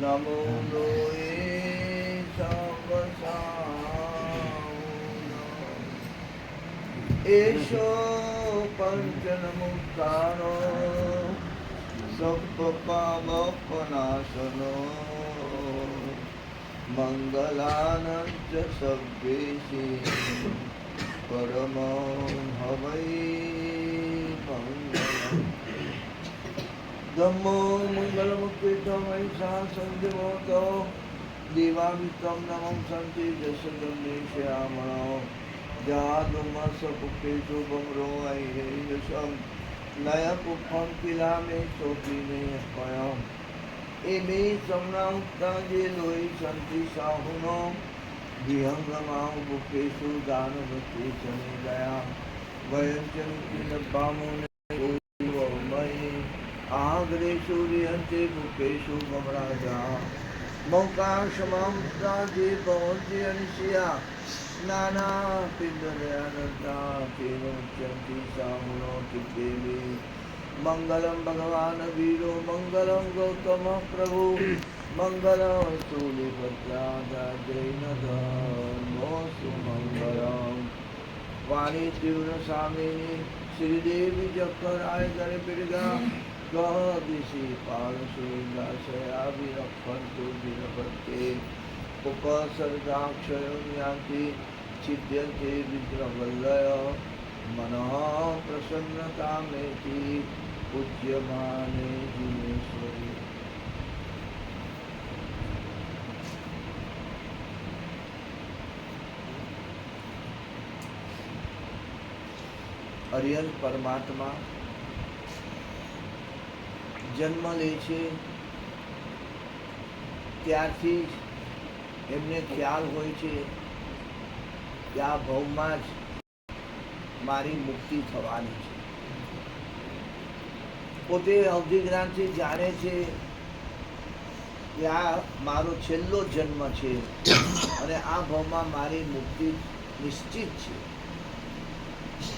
નમો એશો પંચન મુક્તાનો સપ્પામપનાશનો મંગલાનંચ સભ્યેશી પરમ હવૈ મંગલમ ધમ્મો મંગલમુક્તિતમૈ સા સંજીવતો દેવામિતમ નમઃ સંતિ જસદન્નિશ્યામણો જાદુમસ પુકેશુ બમરો ઐરેયસમ નયપુફમ કિલામે સોપીને સ્વયં એમે સમનાઉક્તા જે લોહી સંતિ સાહુનો વિહંગમાઉ પુકેશુ દાનવતી ચને ગયા વયંચનિ લબ્બામોને આગ્રે સૂર્યંતે પુકેશુ બમરાજા મૌકાશમાઉક્તા જે પવંતિ અનિશિયા નાના પિંડરયાનતા કેનોચ્યંતિ સાહુનો કિદેવી મંગલમ ભગવાન વીરો મંગલમ ગૌતમ પ્રભુ મંગલમ સૂલિભદ્રા જૈનધર્મો સુમંગલમ વાણી તીવ્ર સામિની શ્રીદેવી જકરાય ગરે પિડગા ગહ દિશી પાળસુદાશયાભિરક્ષંતુ ધીરભક્તે ઉપસર્ગાક્ષયો યાન્તિ છિદ્યન્તે વિઘ્નવલ્લય મનઃ પ્રસન્નતા મેતિ પૂજ્યમાને જીનેશ્વરી. હરિહર પરમાત્મા જન્મ લે છે ત્યારથી એમને ખ્યાલ હોય છે કે આ ભવમાં જ મારી મુક્તિ થવાની છે. પોતે અવધિજ્ઞાનથી જાણે છે કે આ મારો છેલ્લો જન્મ છે અને આ ભવમાં મારી મુક્તિ નિશ્ચિત છે.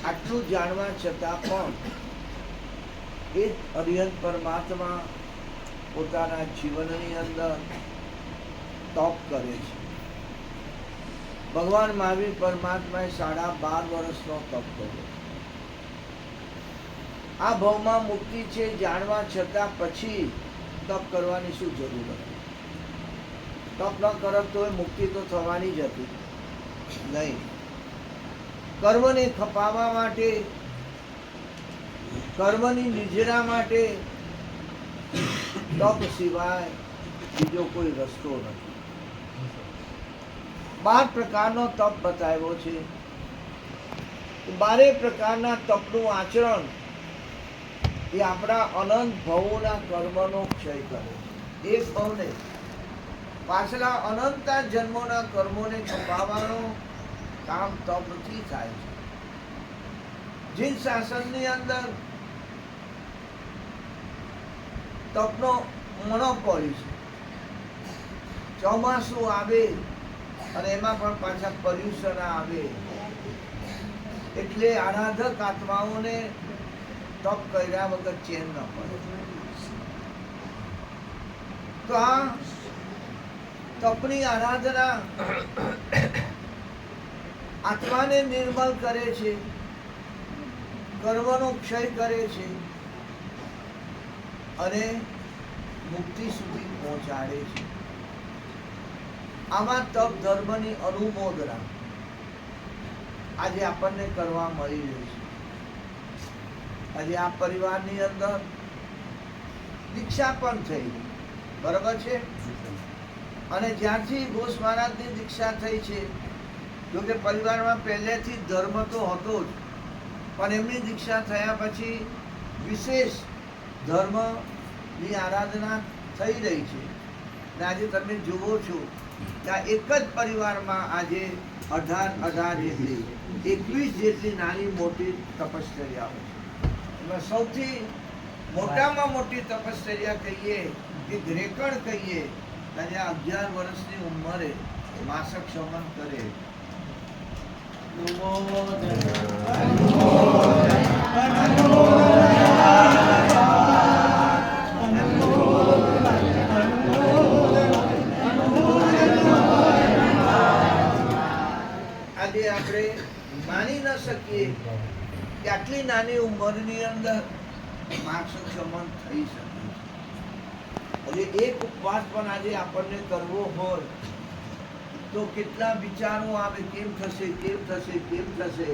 આટલું જાણવા છતાં પણ એ હરિહર પરમાત્મા પોતાના જીવનની અંદર તપ કરે છે. ભગવાન મહાવીર પરમાત્માએ 12.5 વર્ષનો તપ કર્યો. આ ભવમાં મુક્તિ છે જાણવા છતાં પછી તપ કરવાની શું જરૂર હતી? તપ ન કરો તો મુક્તિ તો થવાની જ હતી નહીં. કર્મને ખપાવવા માટે, કર્મની નિજરા માટે તપ સિવાય બીજો કોઈ રસ્તો નથી. 12 પ્રકારનો તપ બતાવ્યો છે. 12 પ્રકારના તપનું આચરણ એ આપણા અનંત ભવોના કર્મનો ક્ષય કરે છે. એક ભવને પાછલા અનંત જન્મોના કર્મોને ખપાવવાનો કામ તપથી થાય છે. જીન શાસનની અંદર તપનો મોનોપોલી છે. ચોમાસું આવે અને એમાં પણ પાછા પર્યુષણ આવે એટલે આરાધક આત્માઓને તપ કર્યા વગર ચેન ન પડે. તો આ તપની આરાધના આત્માને નિર્મળ કરે છે, કર્મનો ક્ષય કરે છે અને મુક્તિ સુધી પહોંચાડે છે. આમાં તપ ધર્મની અનુમોદના આજે આપણને કરવા મળી રહી છે. આજે આ પરિવારની અંદર દીક્ષા પણ થઈ, બરાબર છે. અને જ્યારથી ઘોષ મહારાજની દીક્ષા થઈ છે, જોકે પરિવારમાં પહેલેથી ધર્મ તો હતો જ, પણ એમની દીક્ષા થયા પછી વિશેષ ધર્મની આરાધના થઈ રહી છે. અને આજે તમે જુઓ છો કે આ એક જ પરિવારમાં આજે 18 જેટલી 21 જેટલી નાની મોટી તપશ્ચર્યાઓ છે. એમાં સૌથી મોટામાં મોટી તપશ્ચર્યા કહીએ કે ગ્રેકણ કહીએ, આજે 11 વર્ષની ઉંમરે માસક શમન કરે. આજે આપણે માની ન શકીએ કે આટલી નાની ઉંમરની અંદર માસક શમન થઈ શકે. એટલે એક ઉપવાસ પણ આજે આપણને કરવો હોય તો કેટલા વિચારો આવે, કેમ થશે, કેમ થશે, કેમ થશે.